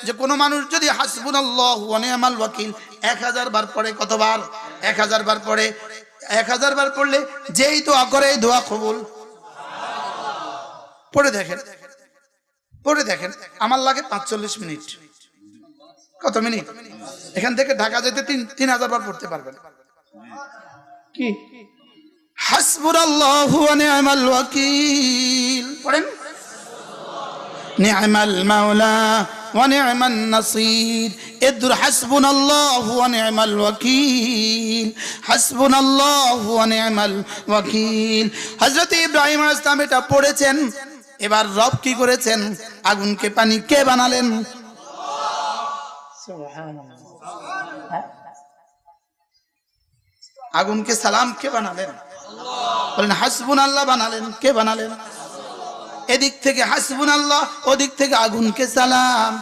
যে কোনো মানুষ যদি হাসবুনাল্লাহু ওয়া নি'মাল ওয়াকিল 1000 বার পড়ে, কতবার? 1000 বার পড়ে। 1000 বার পড়লে যেই দোয়া করে এই দোয়া কবুল। পড়ে দেখেন আমার লাগে 45 মিনিট। কত মিনিট? এখান থেকে ঢাকা যেতে 3000 বার পড়তে পারবেন। কি হাসবুনাল্লাহু ওয়া নি'মাল ওয়াকিল পড়েন, নি'মাল মাওলা ওয়া নি'মান নাসির। এদুর হাসবুনাল্লাহু ওয়া নি'মাল ওয়াকিল, হাসবুনাল্লাহু ওয়া নি'মাল ওয়াকিল। হযরত ইব্রাহিম আলাইহিস সালাম এটা পড়েছেন। এবার রব কি করেছেন? আগুনকে পানি কে বানালেন? সুবহানাল্লাহ। আগুনকে সালাম কে বানালেন? বলেন হাসবুনাল্লাহ বানালেন। কে বানালেন? এদিক থেকে হাসবুনাল্লাহ, ওদিক থেকে আগুনকে সালাম।